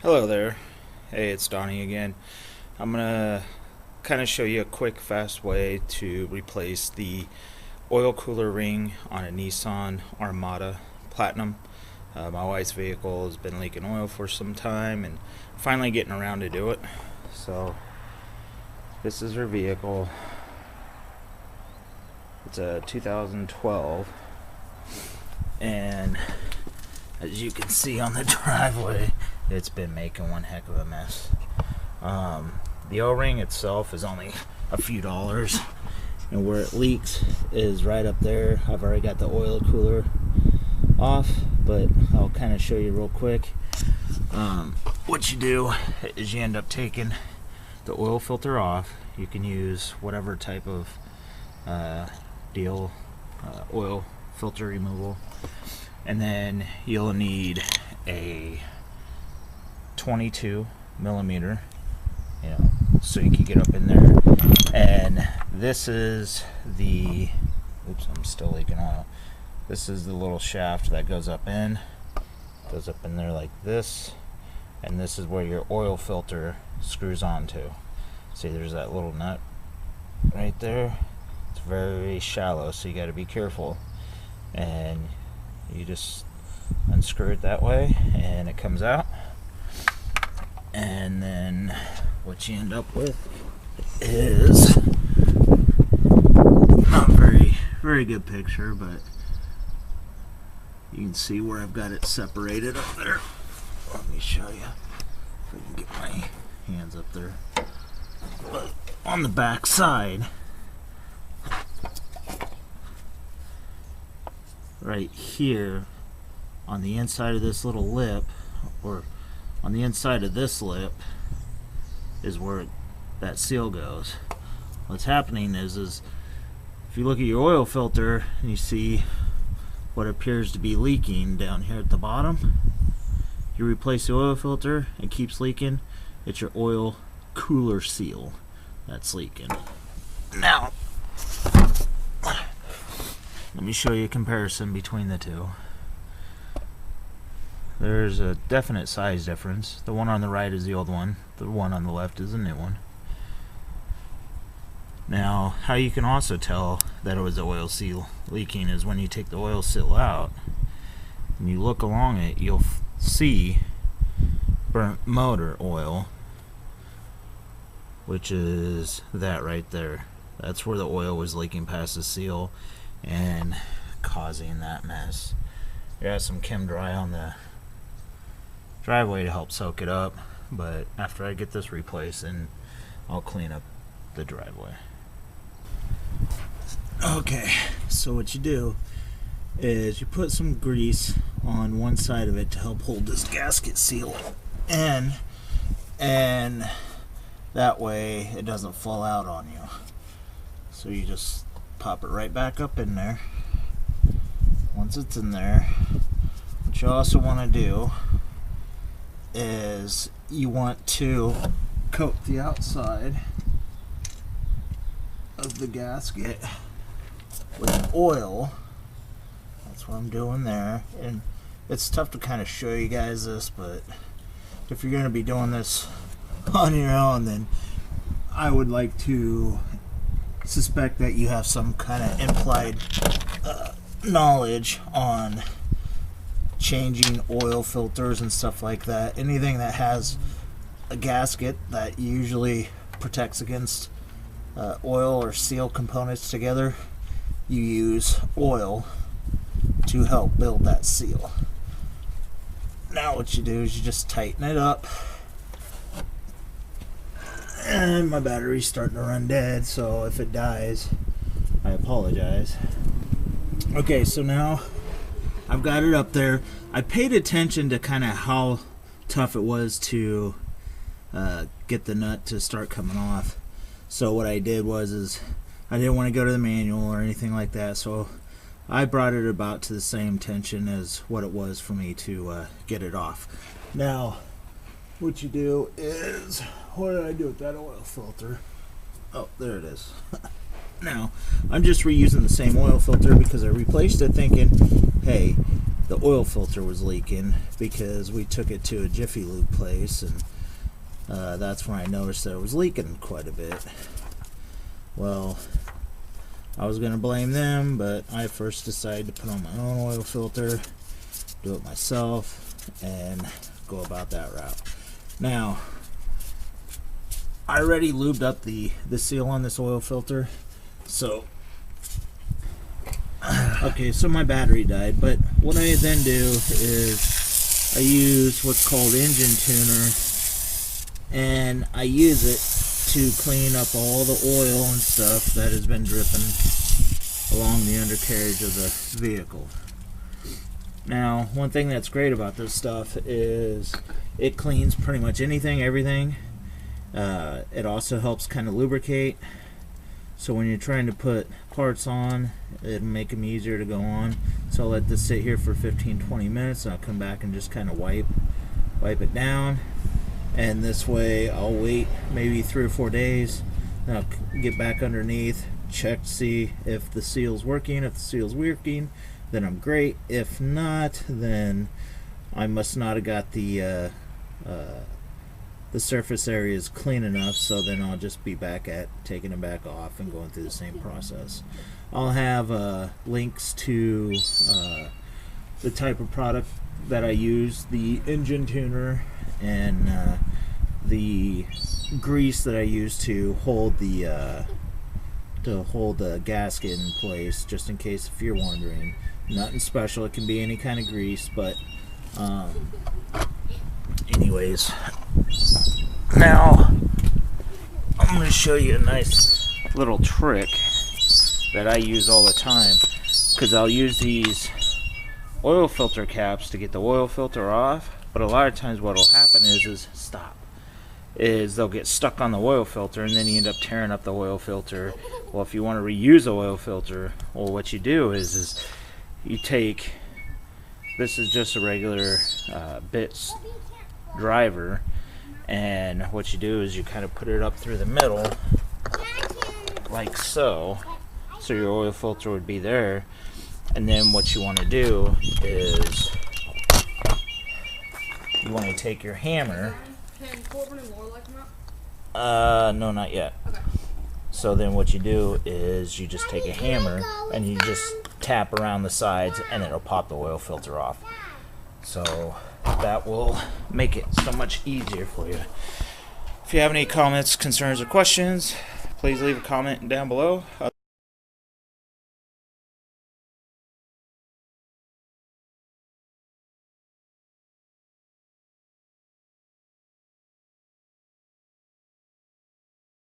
Hello there. Hey, it's Donnie again. I'm gonna kind of show you a quick, fast way to replace the oil cooler ring on a Nissan Armada Platinum. My wife's vehicle has been leaking oil for some time and finally getting around to do it. So this is her vehicle. It's a 2012, and as you can see on the driveway, it's been making one heck of a mess. The O-ring itself is only a few dollars, and where it leaks is right up there. I've already got the oil cooler off, but I'll kind of show you real quick. What you do is you end up taking the oil filter off. You can use whatever type of oil filter removal, and then you'll need a 22 millimeter, so you can get up in there. And this is the I'm still leaking oil. This is the little shaft that goes up in there like this, and this is where your oil filter screws onto. See, there's that little nut right there. It's very shallow, so you got to be careful, and you just unscrew it that way and it comes out. And then what you end up with is not very good picture, but you can see where I've got it separated up there. Let me show you if I can get my hands up there. But on the back side, right here on the inside of this little lip, or on the inside of this lip, is where that seal goes. What's happening is if you look at your oil filter and you see what appears to be leaking down here at the bottom, you replace the oil filter, it keeps leaking. It's your oil cooler seal that's leaking. Now let me show you a comparison between the two. There's a definite size difference. The one on the right is the old one. The one on the left is the new one. Now, how you can also tell that it was the oil seal leaking is when you take the oil seal out and you look along it, you'll see burnt motor oil, which is that right there. That's where the oil was leaking past the seal and causing that mess. There has some Chem dry on the driveway to help soak it up, but after I get this replaced, then I'll clean up the driveway. Okay, so what you do is you put some grease on one side of it to help hold this gasket seal in, and that way it doesn't fall out on you. So you just pop it right back up in there. Once it's in there, what you also want to do is you want to coat the outside of the gasket with oil. That's what I'm doing there, and it's tough to kind of show you guys this, but if you're going to be doing this on your own, then I would like to suspect that you have some kind of implied knowledge on changing oil filters and stuff like that. Anything that has a gasket that usually protects against oil or seal components together, you use oil to help build that seal. Now what you do is you just tighten it up. And my battery's starting to run dead, so if it dies, I apologize. Okay, so now I've got it up there. I paid attention to kind of how tough it was to get the nut to start coming off. So what I did was I didn't want to go to the manual or anything like that, so I brought it about to the same tension as what it was for me to get it off. Now what you do is, what did I do with that oil filter? Oh, there it is. Now I'm just reusing the same oil filter because I replaced it thinking, hey, the oil filter was leaking because we took it to a Jiffy Lube place, and that's when I noticed that it was leaking quite a bit. Well, I was going to blame them, but I first decided to put on my own oil filter, do it myself, and go about that route. Now, I already lubed up the seal on this oil filter, so okay, so my battery died, but what I then do is I use what's called engine tuner, and I use it to clean up all the oil and stuff that has been dripping along the undercarriage of the vehicle. Now, one thing that's great about this stuff is it cleans pretty much anything, everything. It also helps kind of lubricate, so when you're trying to put parts on, it'll make them easier to go on. So I'll let this sit here for 15-20 minutes, and I'll come back and just kind of wipe it down. And this way I'll wait maybe 3 or 4 days, then I'll get back underneath, check to see if the seal's working. If the seal's working, then I'm great. If not, then I must not have got the surface areas clean enough, so then I'll just be back at taking them back off and going through the same process. I'll have links to the type of product that I use, the engine tuner, and the grease that I use to hold the gasket in place, just in case if you're wondering. Nothing special, it can be any kind of grease, but anyways, now I'm going to show you a nice little trick that I use all the time, because I'll use these oil filter caps to get the oil filter off, but a lot of times what will happen is they'll get stuck on the oil filter, and then you end up tearing up the oil filter. Well, if you want to reuse the oil filter, well, what you do is you take, this is just a regular bits driver, and what you do is you kind of put it up through the middle like so your oil filter would be there. And then what you want to do is you want to take your hammer. No, not yet. Okay. So then what you do is you just take a hammer and you just tap around the sides, and it'll pop the oil filter off. So that will make it so much easier for you. If you have any comments, concerns, or questions, please leave a comment down below.